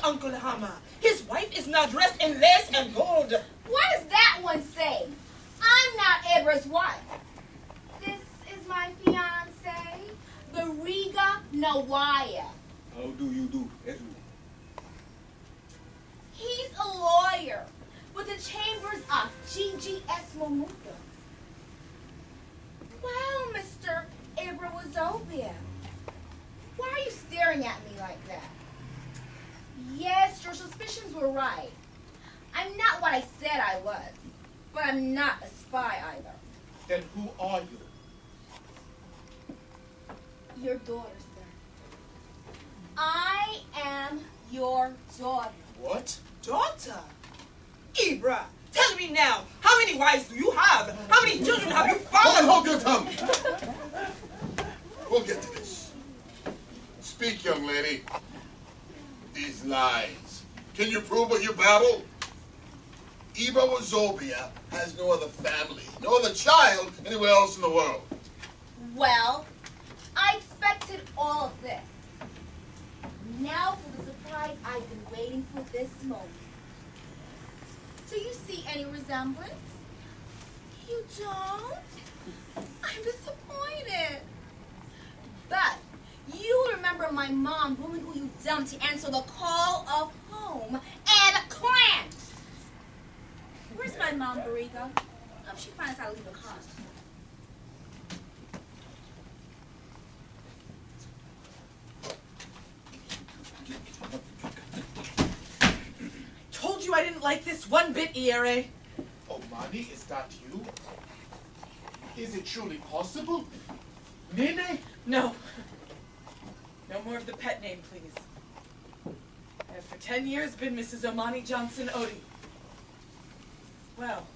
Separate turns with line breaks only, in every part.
Uncle Hama. His wife is now dressed in lace and gold.
What does that one say? I'm not Ibra's wife. This is my fiance, Bariga Nawaya.
How do you do, everyone?
He's a lawyer with the chambers of GGS Mamuka. Well, Mr. Ibra Wazobia, why are you staring at me like that? Yes, your suspicions were right. I'm not what I said I was, but I'm not a spy either.
Then who are you?
Your daughter, sir. I am your daughter.
What?
Daughter? Ibra, tell me now, how many wives do you have? How many children have you fathered?
Hold your tongue! We'll get to this. Speak, young lady. These lies. Can you prove what you babble? Ibra Wazobia has no other family, no other child anywhere else in the world.
Well, I expected all of this. Now for the surprise I've been waiting for this moment. Do you see any resemblance? You don't? I'm disappointed. But you remember my mom, woman who you dumped to answer the call of home and clan. Where's my mom, Bariga? I hope she finds out to leave a car.
Told you I didn't like this one bit, ERA.
Oh, Mani, is that you? Is it truly possible? Nene?
No. No more of the pet name, please. I have for 10 years been Mrs. Omani Johnson Odie. Well,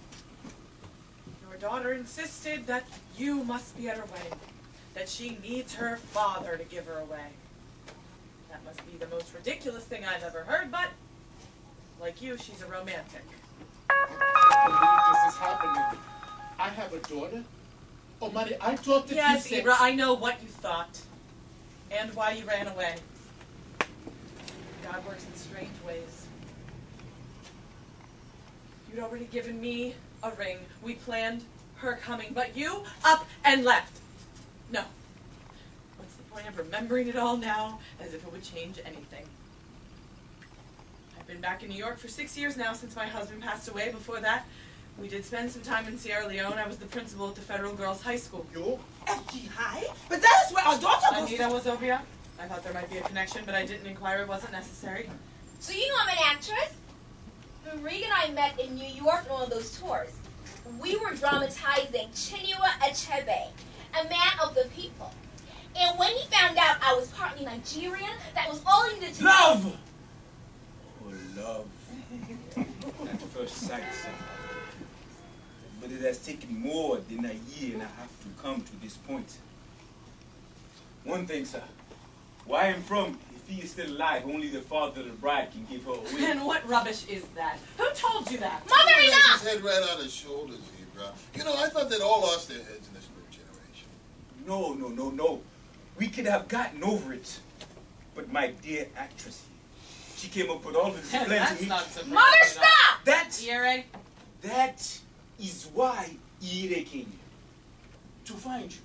your daughter insisted that you must be at her wedding, that she needs her father to give her away. That must be the most ridiculous thing I've ever heard, but like you, she's a romantic.
I can't believe this is happening. I have a daughter? Oh, Mani, I thought that
Yes,
you said...
Ibra, I know what you thought. And why you ran away. God works in strange ways. You'd already given me a ring. We planned her coming, but you up and left. No. What's the point of remembering it all now as if it would change anything? I've been back in New York for 6 years now since my husband passed away. Before that, we did spend some time in Sierra Leone. I was the principal at the Federal Girls High School.
You?
FG High? But that is where our daughter goes. Anita Wazobia. I thought there might be a connection, but I didn't inquire. It wasn't necessary.
So you know I'm an actress? Bariga and I met in New York on one of those tours. We were dramatizing Chinua Achebe, a man of the people. And when he found out I was partly Nigerian, that was all he needed to know.
Love! Oh, love. At first sight, son. But it has taken more than a year and a half to come to this point. One thing, sir. Where I am from, if he is still alive, only the father of the bride can give her away.
And what rubbish is that? Who told you that?
Mother,
He has
enough!
his head right on his shoulders, Ibra. You know, I thought they'd all lost their heads in this new generation.
No. We could have gotten over it. But my dear actress here, she came up with all of this plan to
That's
me.
not surprising.
Mother, stop!
That is why Ire came here. To find you.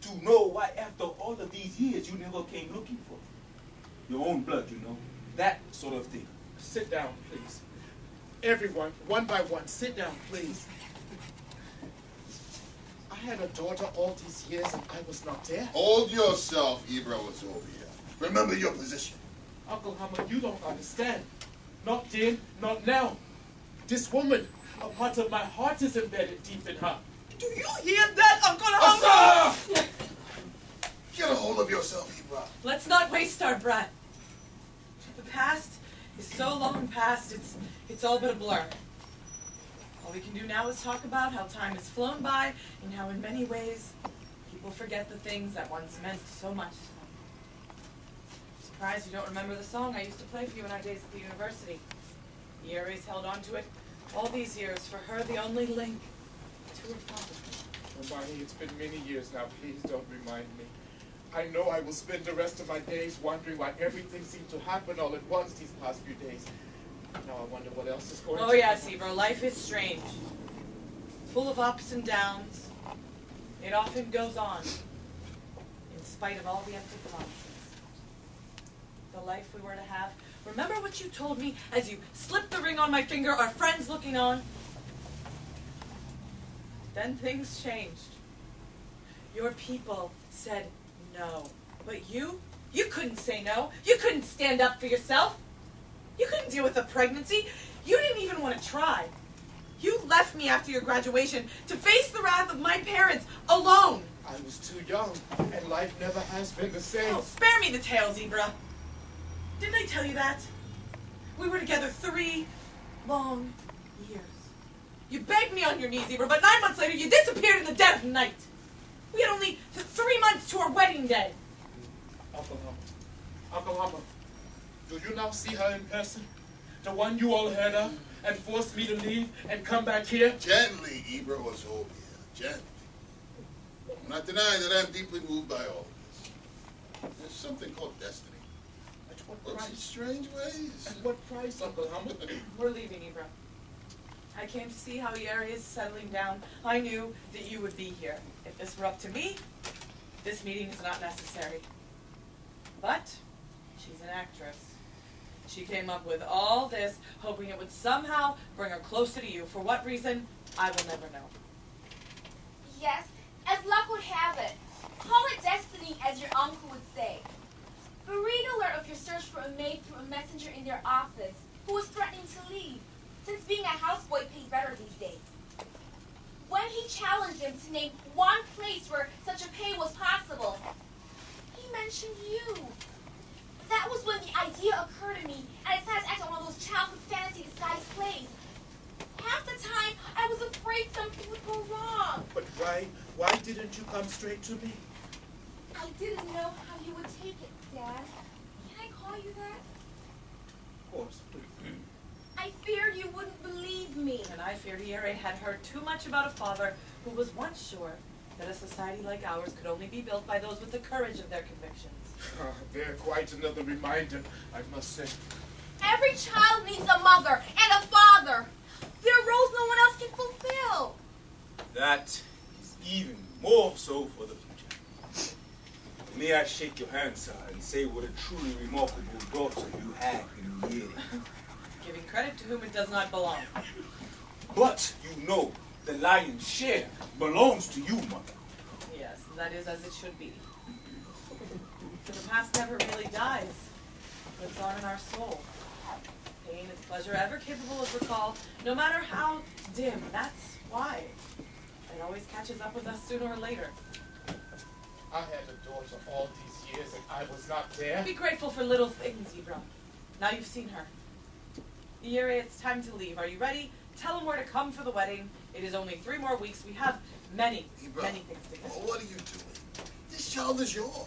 To know why after all of these years you never came looking for your own blood, you know. That sort of thing.
Sit down, please. Everyone, one by one, sit down, please. I had a daughter all these years and I was not there.
Hold yourself, Ibra Wazobia. Remember your position.
Uncle Hama, you don't understand. Not then, not now. This woman, a part of my heart is embedded deep in her.
Do you hear that, Uncle Hama?
Asa! Get a hold of yourself, Ibra.
Let's not waste our breath. The past is so long past, it's all but a blur. All we can do now is talk about how time has flown by and how in many ways people forget the things that once meant so much to them. Surprised you don't remember the song I used to play for you in our days at the university. Iere's held on to it all these years, for her the only link to her father.
Oh, Bonnie, it's been many years now. Please don't remind me. I know I will spend the rest of my days wondering why everything seemed to happen all at once these past few days. Now I wonder what else is going to
Oh yes, Ebro, life is strange. Full of ups and downs. It often goes on, in spite of all the empty promises. The life we were to have. Remember what you told me as you slipped the ring on my finger, our friends looking on? Then things changed. Your people said no. But you couldn't say no. You couldn't stand up for yourself. You couldn't deal with a pregnancy. You didn't even want to try. You left me after your graduation to face the wrath of my parents alone.
I was too young, and life never has been the same.
Oh, spare me the tale, Zebra. Didn't I tell you that? We were together 3 long years. You begged me on your knees, Zebra, but 9 months later you disappeared in the dead of night. We had only 3 months to our wedding day.
Uncle Hummer, do you now see her in person? The one you all heard of and forced me to leave and come back here?
Gently, Ibra Ozobia, gently. I'm not denying that I'm deeply moved by all of this. There's something called destiny.
At what
Works in
price?
strange ways.
At what price, Uncle Hummer?
We're leaving, Ibra. I came to see how Yeri is settling down. I knew that you would be here. If this were up to me, this meeting is not necessary. But she's an actress. She came up with all this, hoping it would somehow bring her closer to you. For what reason, I will never know.
Yes, as luck would have it. Call it destiny, as your uncle would say. Burrito learned of your search for a maid through a messenger in their office who was threatening to leave, since being a houseboy pays better these days. When he challenged him to name one place where such a pay was possible, he mentioned you. That was when the idea occurred to me, and I decided to act on one of those childhood fantasy disguised plays. Half the time, I was afraid something would go wrong.
But why didn't you come straight to me?
I didn't know how you would take it, Dad. Can I call you that?
Of course, please.
I feared you wouldn't believe me.
And I feared Yeri had heard too much about a father who was once sure that a society like ours could only be built by those with the courage of their convictions.
They're quite another reminder, I must say.
Every child needs a mother and a father. They're roles no one else can fulfill.
That is even more so for the future. May I shake your hand, sir, and say what a truly remarkable daughter you had in Yeri.
Giving credit to whom it does not belong.
But you know the lion's share belongs to you, mother.
Yes, that is as it should be. For the past never really dies. It lives on in our soul. Pain is pleasure ever capable of recall, no matter how dim. That's why. It always catches up with us sooner or later.
I had a daughter all these years and I was not there.
Be grateful for little things, Ibra. Now you've seen her. Yeri, it's time to leave. Are you ready? Tell him where to come for the wedding. It is only 3 more weeks. We have many,
Ibra,
many things to do.
what are you doing? This child is yours.